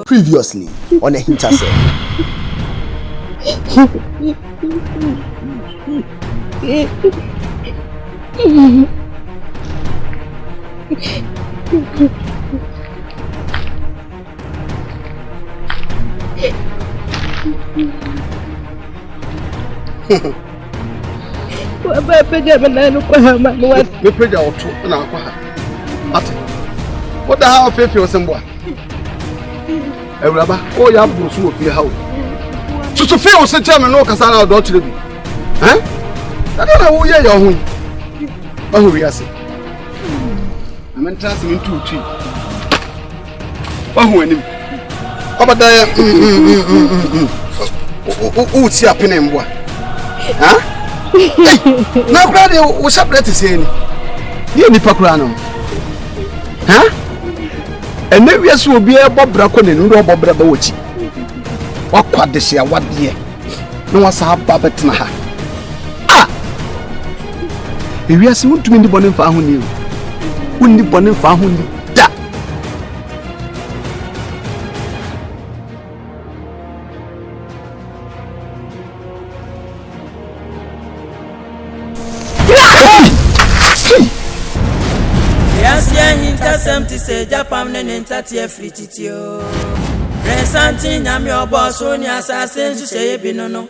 Previously on AHINTASEM. What the hell of you somewhere? Rubber, oh, you have Bruce will be how. So feel was a German no Casana or Dutch. Eh? I don't know who you're home. Oh, we are saying. I'm entrancing into tea. Oh, when how about that? What's happening? What? Huh? Now, Granny, what's up? Let's say, you need Pacrano. Huh? And then we will be a Bob Bracon and Rob Brabochi. What quad this year? What year? No one's a Babette Naha. Ah! If we are soon to the bonnet for you, wouldn't the bonnet for whom that? AHINTASEM say Japan and Tatia Frititio. Resantin, I'm your boss, only assassins to say Binono.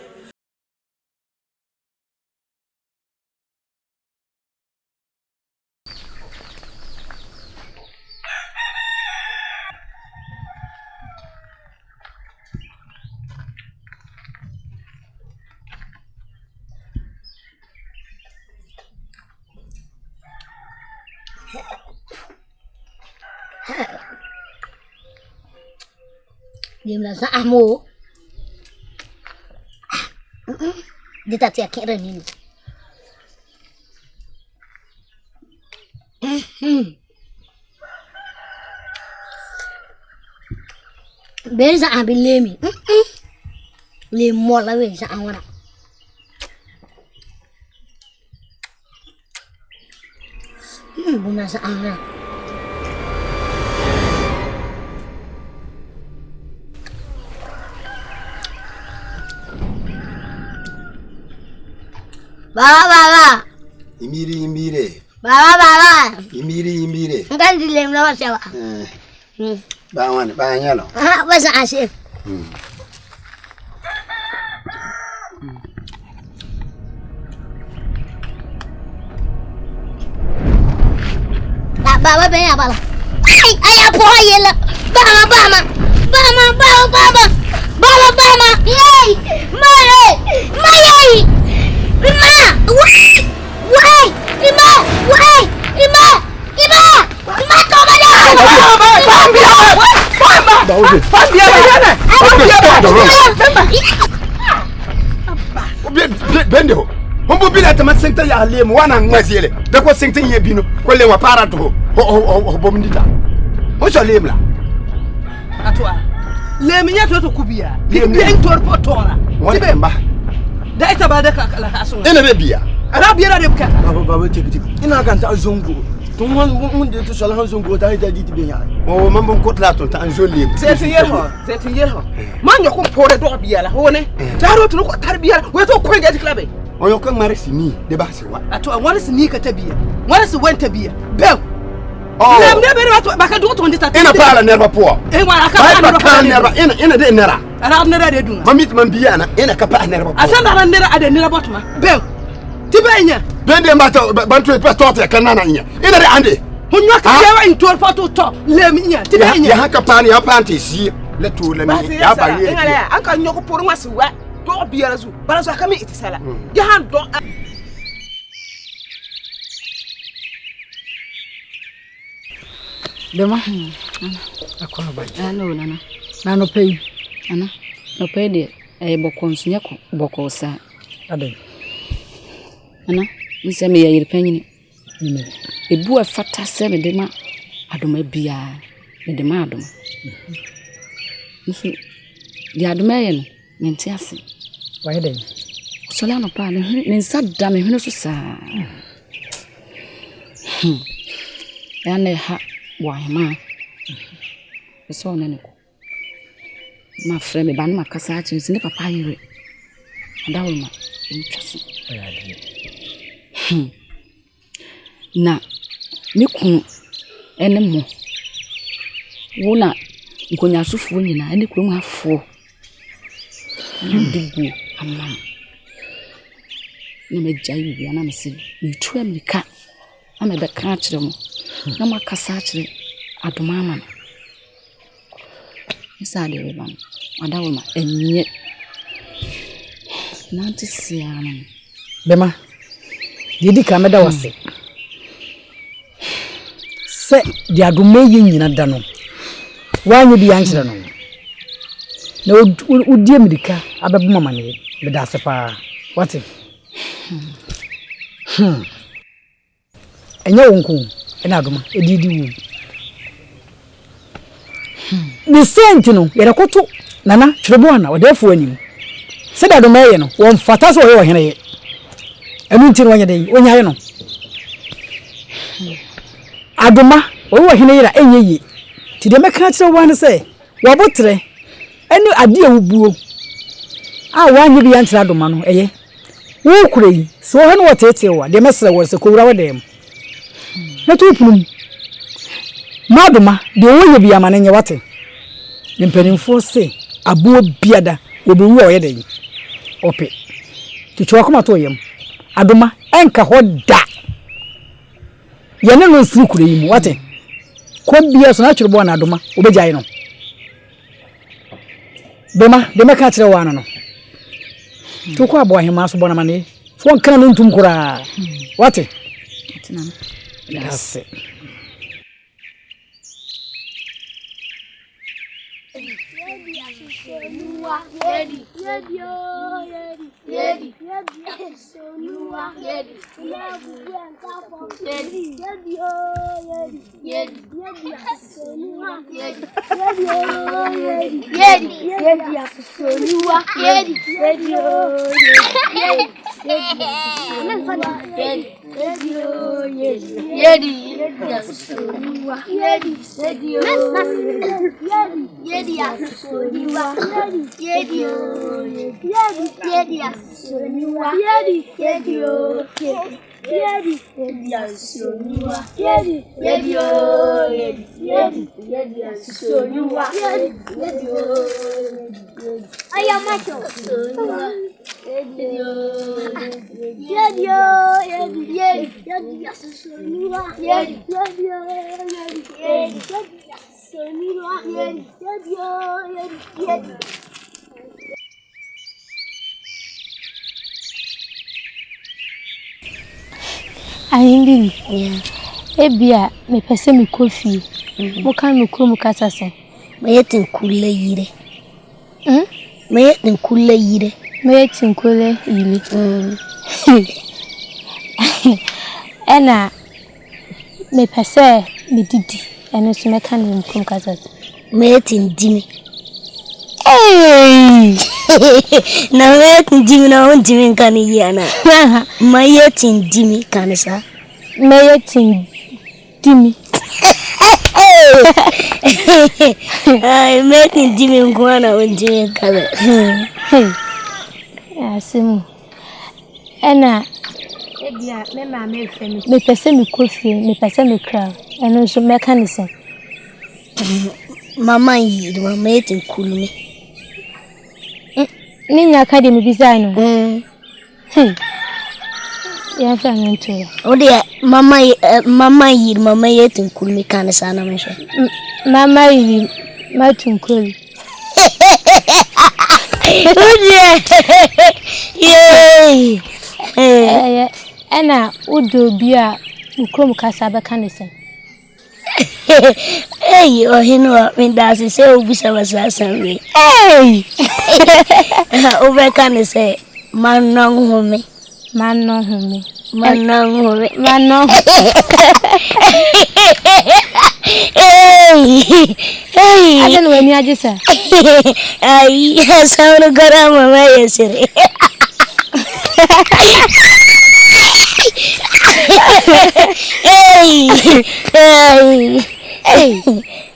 Dia merasa amu. Dia tak siap kira ni. Beza ambil lemi. Lemot lah beza awak. Buna sa awak. Baba. Imire. Baba. Imire. Enggak dilem lawan siapa? Banyak loh. Bahasa asing. Tak bawa banyak apa lah? Ay apa aja lah? Bama. Yey, Mari. Lima. Coba dah. Bendo. Humbu bila tama senta ya lemu wana ngwazile. Dako senta yebino. Kwele wa para to. Ho bomndita. O so lemla. Atwa. Lemu ya to kubia. Lemu entor potora. Tibe mba. Da ita ba da ka asun. Ina be biya. Arabiya da buka. Baba tiki. Ina kan ta zongo. Tun mun da to sala zongo ta ita diti be ya. O mambon kotla to ta anjo lemu. Sai tin yerho. Man ya ko pore do biya la ho ne. Taro tun ko tarbiya. We to ko ga tiklabe. O yo kan marisi ni de ba se wa. Atwa wani si ni ka tabiya. Wani si wenta biya. Bew. Oh. Lemu ne be ba ka do to ndita. Ina pala nerva po. Wala ka nerva. Ina de nera. Arab na de dun. Mamit man biana ina kapa anere. Asanda na nere ade nere botuma. Bem. Tibenya. Bende mbato bantu pe tote kanana nya. Ina de ande. Hunwa ka yawa in tor photo to. Lemnya. Tibenya. Ya haka pani ya panti si. Le to le mi. Ya ba ye. Ngala aka nyoko por masiwa. Do biara zu. Bala so aka mi itisala. Ya han do. Dema. Akwa ba. No nana. Na no pay. Ana. No pay de boko nsunya ko boko sa. Ade. Ana. Nse me yiri panyini. Ebu afata se me de ma adoma bia. Me de ma adoma. Nso di adoma ye no me nti ase. Wa ye den. Sola no pa ne nsa da me hwene so sa. Ya ne ha wa ma. So na ne ko. Ma frɛ me ba no makasa a kyerɛ ne papa yere adawo ma ntwase na me ku ene mo wo na nkonyasofo nyina ene kurom afo ndigu amma ne me jai bia na me se me tu amika ama be ka kyerɛ mo na makasa a kyerɛ adoma ama no isa de ban adawo ma enye nanti siana bema didi ka meda wase se di adoma ye nyina da no wanye bi yankyere no na udie medika abebu mama ne beda se pa wate enye wonku ena adoma edidi wu ni senti no yere koto nana twrebo ana odefo anim se da do meye no won fata so wo hene ye enu nti no wanye den onya ye no adoma wo hene yira enye ye ti de meka kire wo ne se wo botre enu ade awubuo a wanye bi yantra adoma no eye wo kure yi so wo hene wo tete wo de mesere wo se ko wura wo dem na to punum maduma de woye bia ma nenye wate nimpenimfo se abuo biada obewu oye den ope tuchwa kuma to yem aduma enka hoda yene no nsiri kure yimu wate ko bia so na twirebo na aduma obejaye no bema de meka kire wa no to ko abo ahema so bona mane fo nkana no ntum kura wate yes Ayimbi. Ebia me pese me kofi. Mo kan me kuro mo kasa se. Me yetin kule yire. Me yetin kule yire. Me yetin kule yire. Ena me pese me didi. Eno so me kan me kuro kasa se. Me yetin dimi. Hey! Na me yetin dimi na on dimi kan yana. Me yetin dimi kan sa. Me yetin dimi. Ay, making Jimmy Guana when Jimmy color. Asimu. Ena, ebia, me pese me coffee, me pese me crowd, and also mechanism. Mama, you are making cool me. Ninya academy design. Ya fanya nto. Odi mama yetin kulmi kana sana mesho. Mama yi matunkul. Odi. Ana udo bia ukrom kasa ba kanisa. Ohino mindasi se ubisa wasasanwe. Ove kanisa manong home. I don't know when you just say. I sound good. I'm a way.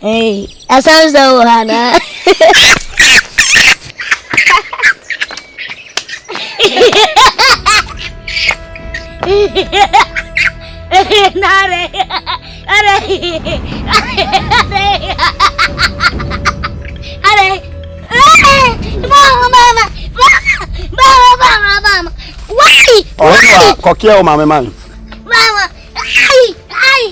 Hey, I sound so hard. Mama. Why? Kokia o mama man. Mama. Ai.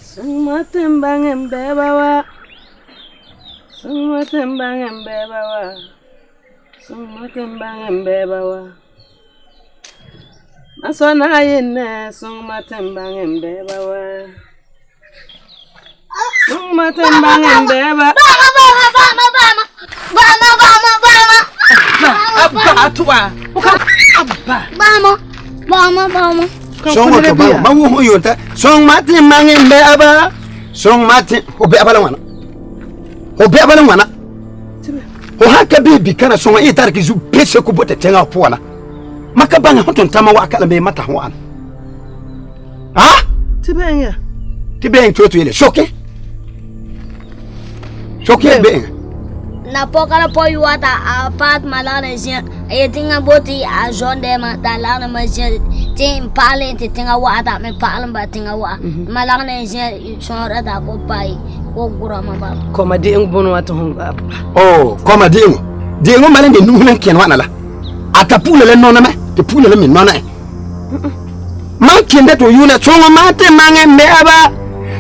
Sumatembang embebawa. Masona yene sumatembang embebawa. Sumatembang embeba. Abba tuwa. Mama. Song what about Mamu Yota? Song Martin Mangin Beaba. Song Martin Obeabalamana. Obeabalamana. Ohaka baby kana song etarki zu pese ko bote tenga poana. Makabanga hoton tama wakala be mata hoan. Ah? Tibeng to ile shoke. Shoke be. Na pokala po yuata apat malana sia etinga boti a jonde ma dalana ma sia tin pale tinga wata me palan ba tinga wa malana sia shora da ko pai ko gura ma ba Koma di ngbono watu hunga. Oh, koma dingo. Dingo malen de nuhulen ken wana la. Atapule le nona me, te pule le min nona e. Man kende to yuna songo mate mange mbeba.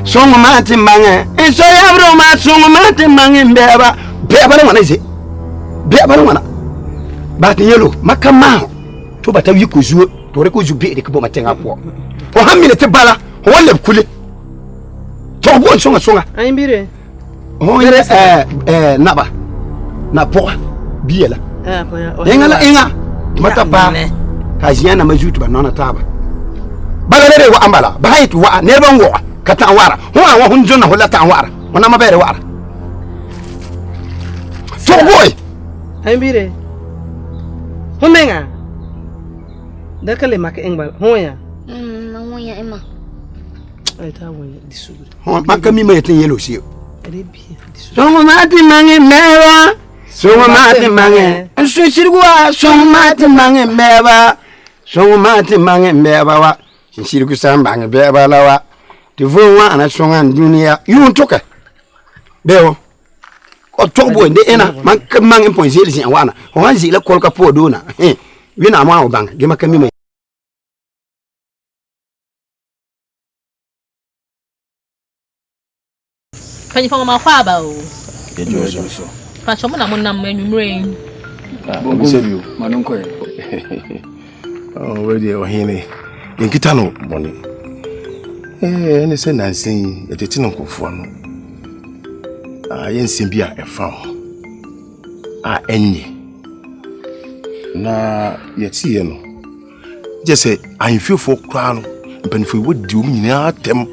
Songo mate mange. En so yabro ma songo mate mange mbeba. Beba le wana ise. Beba le wana. Ba te yelo makama. To bata wi ko zuo, to re ko zu be de ko matenga po. O hamile te bala, o wale kule. To bo songa. Aimbire. Oh naba. Na po biela. Inga mata pa kajiana majutu ba nona taba bala lere wa ambala bahaitu wa nerban wa kata wara wa hunjona hulata wara wana mabere wara so boy Aimbire. Homenga. Dakale mak engba hoya. Mamuya ema. Ai ta wanya disuguri. Makami mayetin yelo siyo Erebi disuguri. songo mati mange mewa songo mati mange sirgwa songo mati mange mewa songo mati mange mewa wa sirgu sambange beba lawa tivuwa ana songa dunia yuntoka bewo ko tobo ende ena mange point zeli sin wana wanzi la kolka podona wina ma obanga gema kami Panifo ma kwa ba o. Ejo. Pacho mo na mo nam enwumre. Bongo manonko e. Oh, we dey ohine. Nkita no boni. Ene se nansen etete no nkofo no. Yensen bi a efa ho. Enye. Na yeti ye no. Je se anfifo kra no. Mpanifo wodi om nyina atem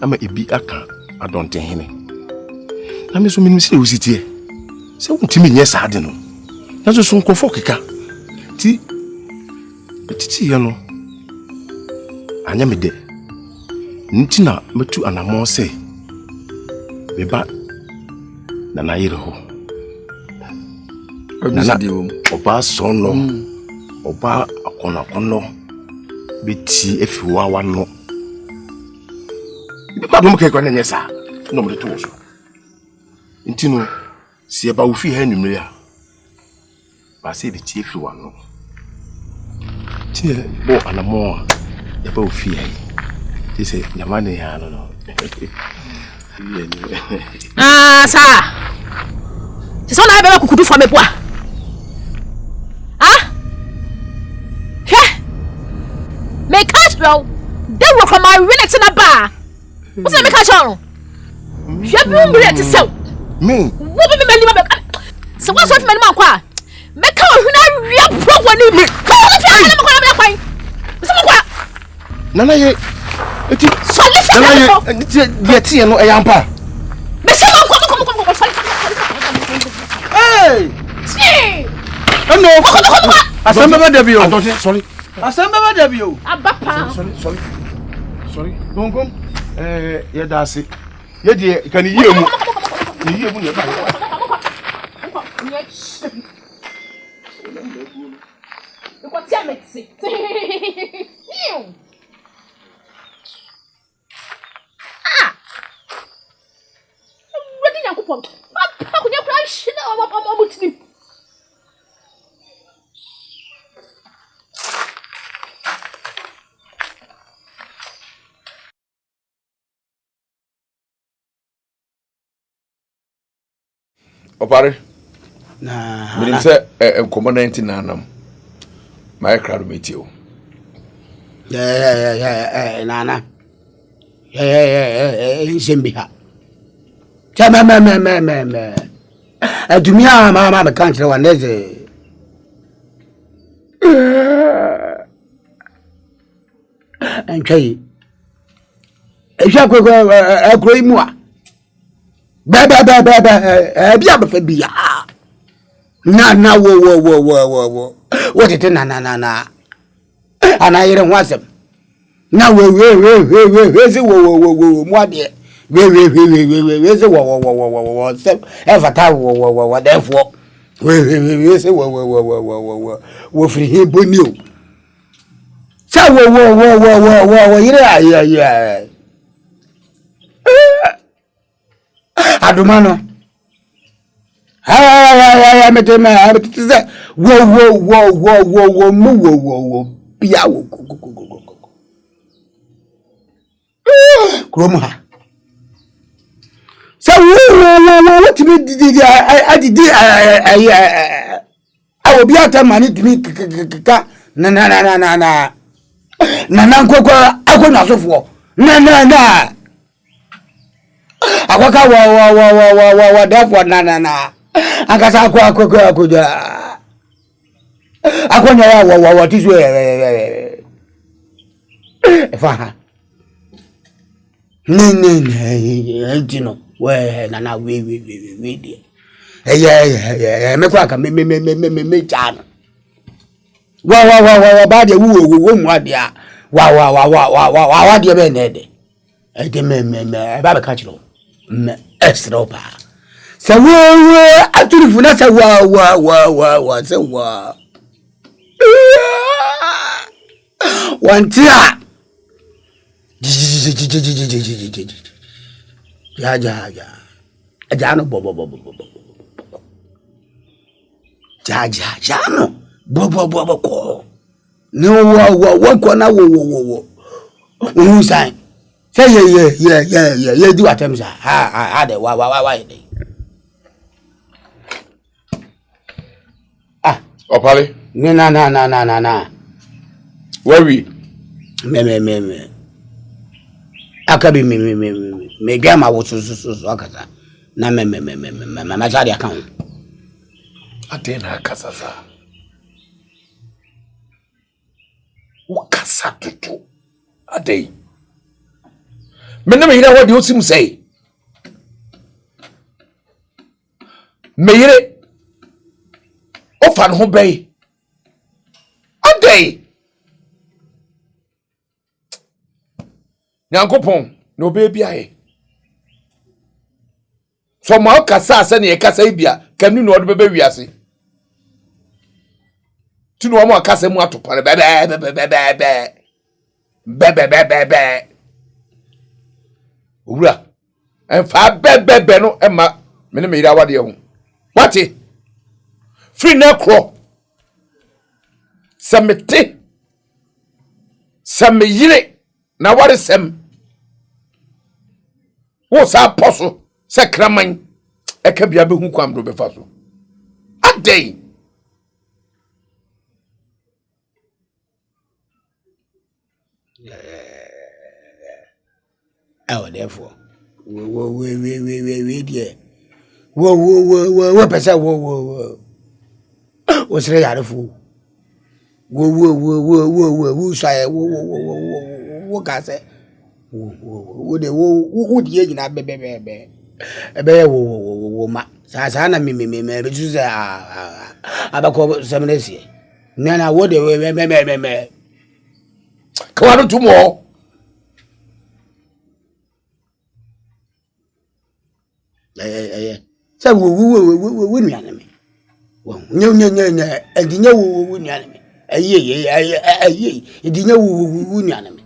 ama ebi aka adonten hene. Na me so minimisi usitie. Se wuntimi nye saade no. Na so nkofo keka. Ti ye no. Anya me de. Nti na metu anamo se. Beba na na yire ho. Na oba so no. Oba akona kono beti efiwa wano. Ba dum ke kwa na nyesa. No mo de to so. Nti no se ba wo fi ha nwumre a. Ba se de tie fi wa no. Tie bo anamo ya ba wo fi ha. Ti se nyamane ya no. Ah, sa. Se so na be ba kukudu fo me boa. Ah? Hwe. Me catch bro. They will come my winner na ba. What's that me catch on? Hwe bi umbre ti sew. Me. Wo be me ni ma. Se wo so fi me ni ma kwa. Me ka ohuna wi pro woni me. Ka wo fi ame me kwa na kwan. Se mo kwa. Nana ye eti so le nana ye die tie no eyampa. Me se mo kwa. Hey! Si! No! Asamba ba da bio. Sorry. Asamba ba da bio. Abapa. Sorry. Gongon. Ya dasi. Ya die kan yi emu. Yi emu ne ba. Ko tia metsi. Ah! Wadi yakupon. Papa kunya kura shina o mutini. Opare. Nah. Minim se enkomo 99 my crowd meet you. Yeah, nana. Nsembiha. Chama me. Adumia mama me kan kire waneze. Antwai. Ehwa kwekwe akro imu a. Ba bia ba fa bia. Na wo. What it na. Ana yere ho asem. Na we se wo mo ade. We se wo se evata wo therefore we se wo free him boni o. Sa wo yere ya. Adumano. Ha metema abetize wo mu bia wo kromha sa wo what me did adidi awo bia ta mani timi ka na nkoko akonya sofo na akwaka wa therefore na akasa akoja akonya wa tisu fa ne dino we na we dia me kwa ka me chano wa ba de wo mu adia wa dia be ne de ede me ba be ka chiro me extra pa se wo aturifu na se wa se wa wantia ja no bo ja no bo ko no wo ko na wo unsan say yeah do attempts ha de wa de Opale. Na. Where we? Me. Akabi me gama wo so akasa. Na me sadi account. Atena akasa. Wakasa tutu. Ade. Me na me hira what you sim say. Me hire ofan ho bay. Ade. Nyankopon no baby aye. So ma okasa ase na yekasa ibia kamni no odbe wiase. Tinu o mo akasa mu atopare be. owura emfa bebe no ema me ne me yira wade ho wate free na kro samete sameyire na wade sem wo sa poso se kraman eka bia be hu kwam do be fa so adey therefore we dear wo pesa wo sere yare fu wo sai wo ka se wo de wo die nyina bebe wo ma sa na me be tu se abako seminesi na wo de me kwanu tumo sa wo nuane me wo nya edinya wo nuane me aye edinya wo nuane me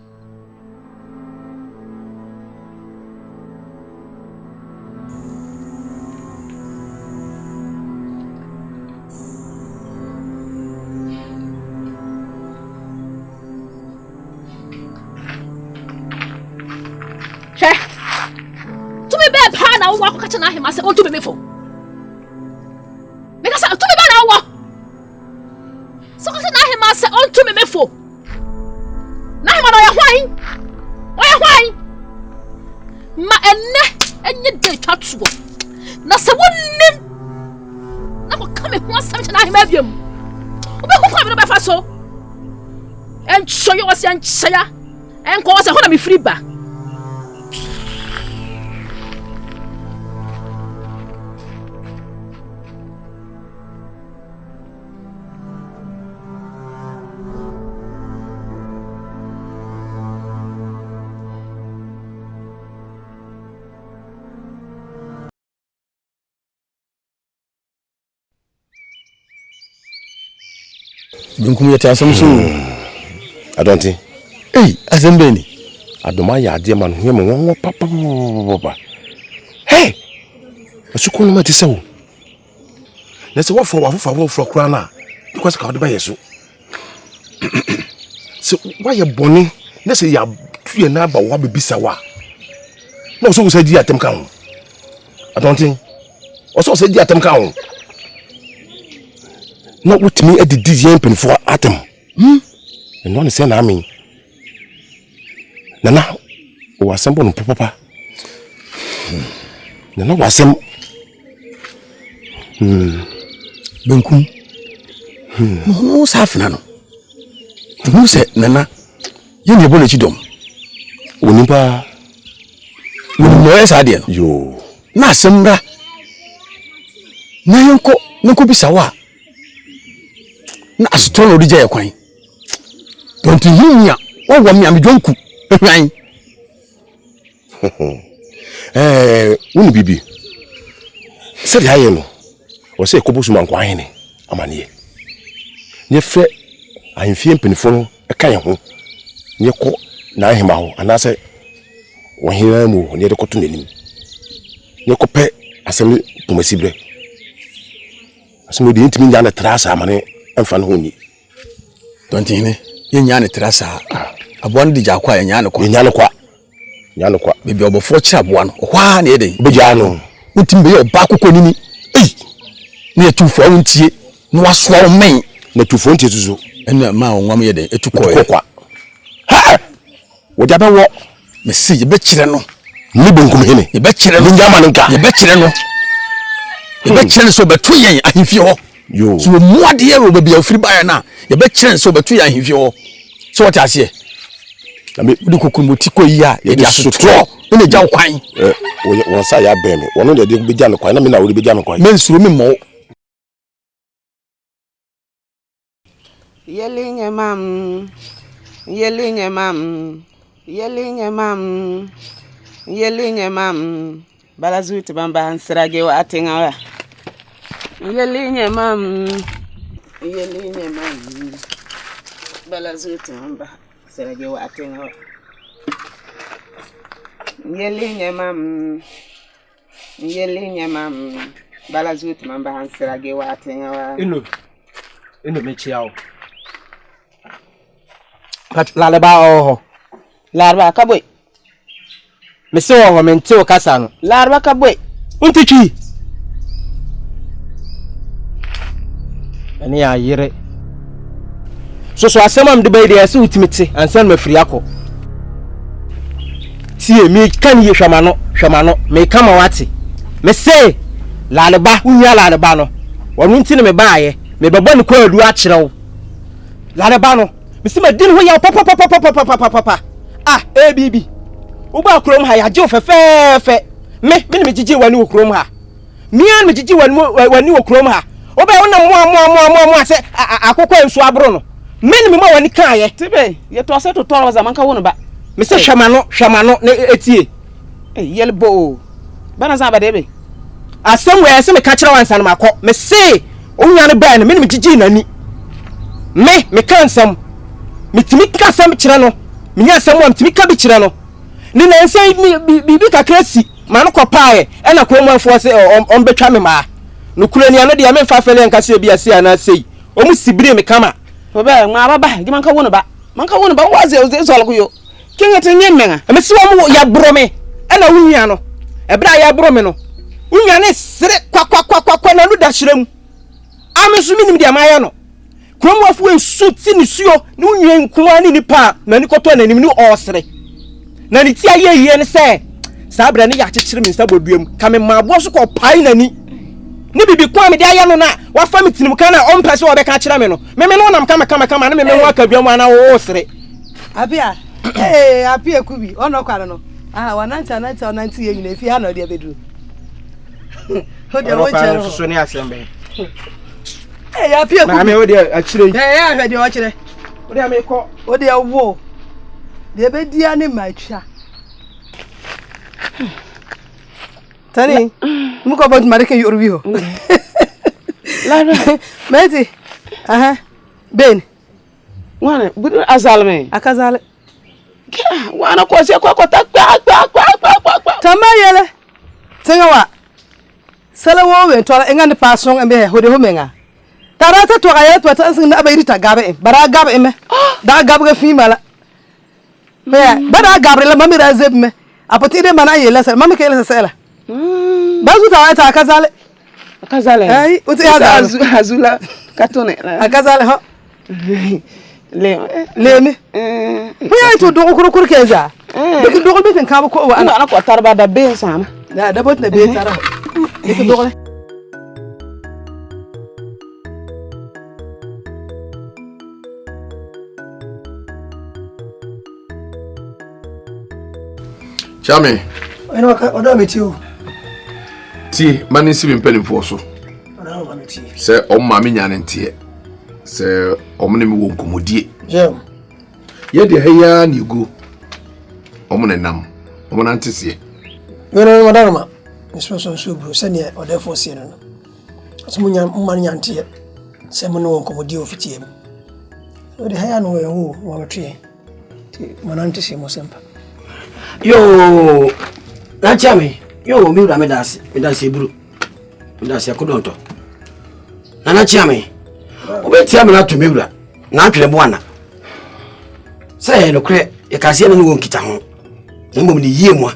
na wo akọ kacha na ahima se on to me fo because to me ba na wo so kacha na ahima se on to me fo na ahima no ya hwan ma enne enye de twatuo na se wonnim na ko kame ho asam na ahima biam wo be ko kwa me no be fa so en choyo wase en chaya en ko wase ho na me free ba Dunkum yete asem so adonte asem ni adoma ya ade man hwe mo papa hey asukun ma ti sewo na se wo fo kra na because ka de yeso so why you boni na se ya tue na ba wa bebisa wa na so se di atem ka ho adonte o so se di atem ka ho na wutimi adidi yen penfo atem no ne se na amen nana o asembo no papa nana wasem benkum no safna no tu se nana yen ye bole chidom onipa no esa de yo na asemra na yenko bisa wa na asotro ori je kwan don't hinya wo mi amedonku hwan uni bibi se de haye no o se kobosu man kwa hene amane ye fe ahemfie mpenifo no eka ye ho ye ko na ahema ho anase wo hira mu ne de koto nanim ye ko pe asem pomasibre asem de intimi nya na trasa amane emfa no honi don't hine ye nya ne trasa abon de jakwa ye nya ne kwa bibi obofo kira aboa no hwa na eden beja no utimbe ye oba kokko nini ne etufo wontie no wasoa wo men na tufo ntie tuzo ena ma onwam ye den etukọ ha wo ja bewo me si ye be kire no ni benkum hene ye be kire no njama nka ye be kire no so betu yen ahimfie ho yo so muade ye ro bia ofiri ba ya na ye be kire so betu yen ahimfie ho so what ase na me udi kokumoti ko yi a ye dia sotro ene ja kwan won sa ya be me won de be ja me kwan na me na wo be ja me kwan men suro me mo Yelinye mam balazuti bamba ansirage wa atinga wa yelinye mam balazuti bamba ansirage wa atinga wa Yelinya mam. Balazut mamba hansira ge watenga wa. Ino mechiao. Lalaba oho. Larba kabwe. Mese wo mente o kasa no. Larba kabwe. Untichi. Ani ayire. So asema mde bai de ase utimite ansan mafiri akọ. Tie mi kan ye hwamano me kama wate. Me say laleba unya laleba no. Wonu ntine me baaye, me bebo ne kwa adu a kire wo. Laleba no, me se madin ho ya papa. Ah, bibi. Wo ba krom ha ya je ofefefe. Me ne me gigi wani wo krom ha. Mia me gigi wani wo krom ha. Wo ba wona mo ase akokọ ensu abro no. Men me ma wani kaaye tibe ye to se to toro za manka wono ba me se hwamano na etie yelbo bana za ba debe asem we se me ka kire wansan makọ me se onya ne ba ne me gigi nani me kansam mitimi ka sam kire no me nya sam wa mitimi ka bi kire no ni na nse bibi kakra si ma no kopaaye e na ko manfo se on betwa me ma no kurani ano de me fa fele nka se bia se ana sei o mu sibire me kama Oba ma baba gi manka wono ba waze zolo yo kingete nyemmenga me si wo mu ya bro me e na wunya no e bra ya bro me no wunya ne sere kwa na lu da hyerem amesu minim dia maye no krom wafu ensu ti ni suyo ni wunya nkuwa ni nipa na ni koto na nim ni osere na ni ti aye ne se sa bra ne ya kyekyere mi nsa boduam ka me ma bo so ko pai na ni bibi kwa me dia ya no na wa fa me tinim kana on pese wo be ka kire me no me no nam kama na me ho akaduam ana wo sere abia apia kubi ono kwara no wa 90 ye nyina fi ha na dia bedru ho dia wo chero so ni asembe apia kubi na me wo dia akire ya hwe dia wo kire wo dia me ko wo dia wo dia be dia ne matwa Tani, muko about marike yorubi ho. La meti. Ben. Wana budu azalme. Akazale. Wana ko se kwa ta. Tama yele. Tenga wa. Sala wo we to engane pasong embe hode ho menga. Tarata to ayat wa tansin na abayita gabe bara gabe me. Da gabe ga fi mala. Me bara gabe la mamira zeb me. Apotire mana yele sa mami kele sa Bazu ta akazale ai uti azula katone akazale ho leme buya to do kur keza dik do be kan ka ko wa ana ko tarba da be sama da bot na be tara dik do Chame eno odo metio ti mani si bi mpanimfo so se o ma me nyane ntie se o me wo nkomodie ye de heya ni go o mo nam o mo nantese yo no madarma especially so bro se ne o de force no asmu nya man nyantie se mo no nkomodie ofitie mu o de heya no we ho wa betwe ti manantese mo sempa yo na chame yo mi ura medasi buru medasi akodonto na chiame obeti amena to mi ura na atwere boana say no kre e kase na no nkita ho mbom ni yie mu a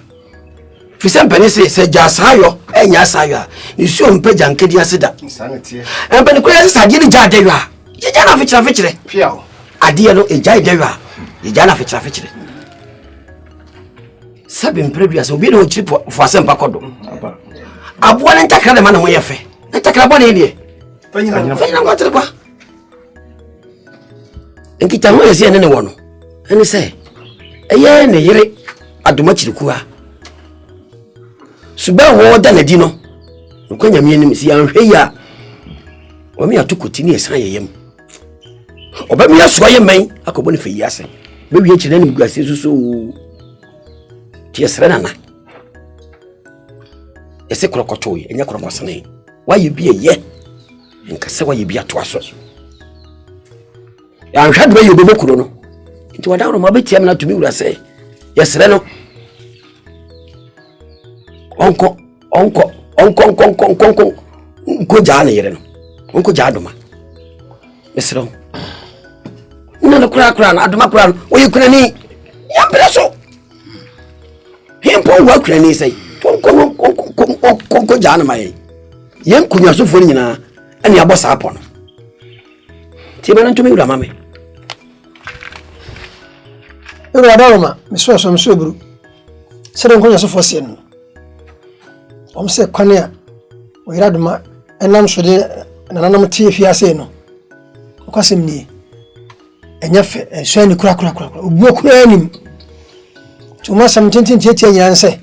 fi se mpani se ja sayo enya sayo ni suo mpaja nkedi aseda mpani kre se saje ni ja dewa je ja na fichire piao ade no e ja dewa je ja na fichire sabe mprebia so bi no chipo fo asempa kodo abo ne ntakra de ma na ho yefe ntakra bo ne die fanyina ngotre kwa enkita ho yesi ene ne wono ene se eye ne yire adoma chirikuwa suba wo da na di no nkwanya mi enim si anhwe ya o mi atokoti ne esan yeyem oba mi aso yemen akobo ne fe yase be wi echi na ne guase suso tiesre nana ese krokotoy enya krokosane waye bie ye nkase waye bia to aso ya nhwadwe ye obemokuro no nti wadawro ma betiam na tumi wura se yesre no onko jana yere no onko jadoma mesro nana kura na adoma kura oyi kura ni yambere so hempo wa kura ni sai onko jana mai yen kunya so fo nyina ani abosa apon ti bana ntumi wura mame ewura daroma meso buru sere nkonya so fo sien omse kwania oyira duma enam so de nananam tie fiase no okasem ni enyafe enso ani kura obuo kura anim tuma sam tintin tie nyanse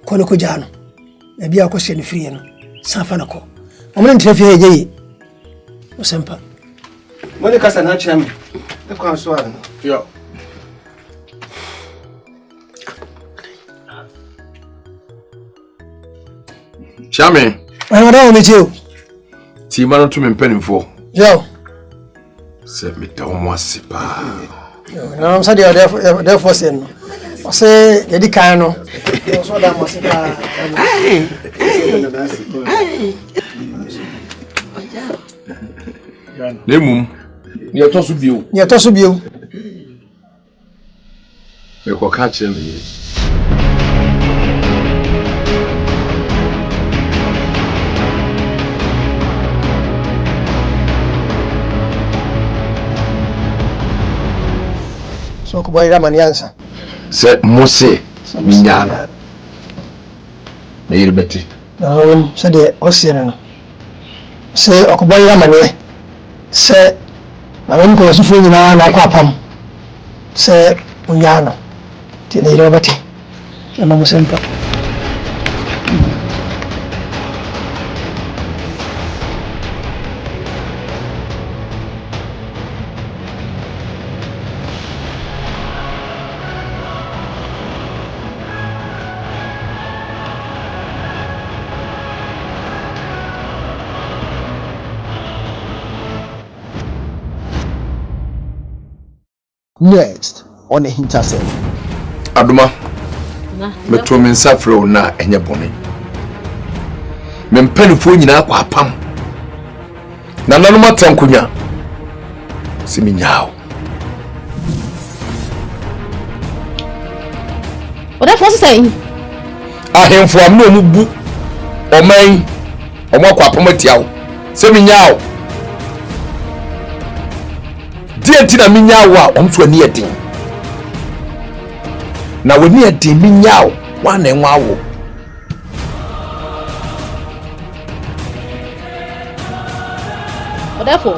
kono ko jano e bia ko sen free no safa nako omne ntrefi heje osempa mone kasa na chama e kwa so ara yo Chame. Ai ora o meteu. Ti mano tu me mpanimfo. Yo. Se me ta o asipa. Yo, na msa dia therefore sen no. O se yedi kan no. So da mo asipa. Nemum. Ni atosu bio. E ko ka che me. So ko boy ramani ansa se mose minyana na yirbeti se de osira se ko boy ramani se awon ko su fu nyina na kwa pam se unyana ti ne yirbeti na mo sempa Next on AHINTASEM. Aduma. Me to me nsafro na enye bone. Me mpanifo nyina kwa apam. Na nanu matankunya. Simi nyaaw. Oda force say. Ahemfo am no mu bu. Oman. Omo kwa apam atiaw. Simi nyaaw. Tina minyawa omso ani edin na woni edin minyawo wana enwawo therefore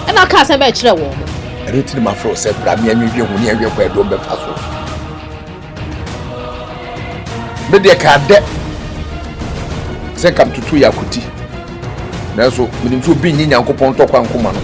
and I can't say be kire wo retini ma fro se bra mi anwi hu ni anwi kwa edo be fa so me de ka de se kam tutu yakuti na so minim so bi nyi yankopon to kwa nkoma no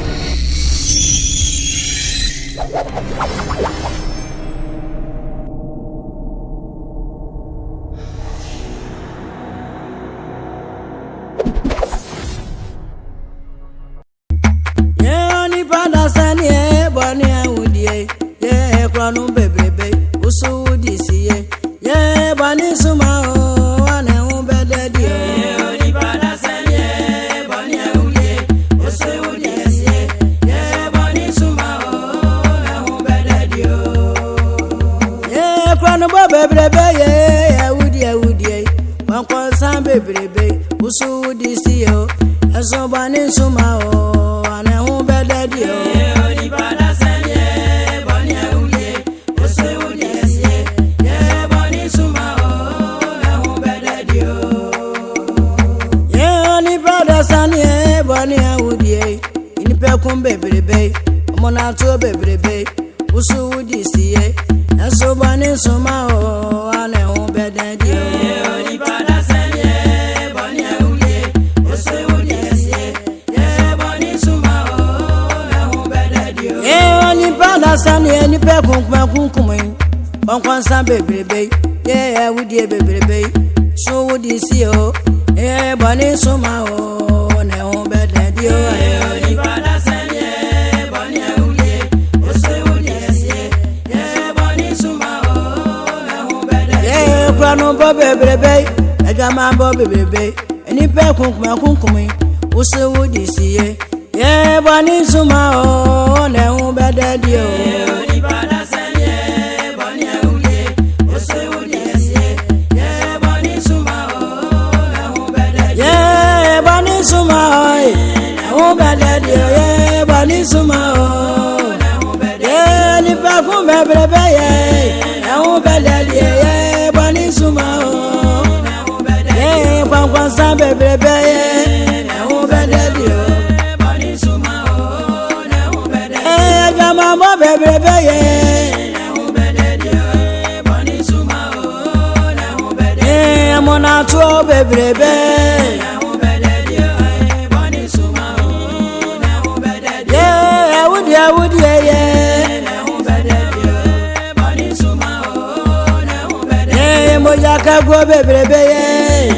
no baby Egamambo bebe, any pair kunkumi, Usu would you see ye? Yeah, Bonnie Zuma, oh, no better deal. Yeah, Bonnie Zuma, oh, better deal, yeah, Bonnie Zuma, oh, yeah, the perfume, baby, oh, better deal, yeah, Bonnie Zuma, oh, yeah, Papa Sambe, baby, oh, better deal. Mama baby I'm on a tour baby yeah I would yeah Mojaka go baby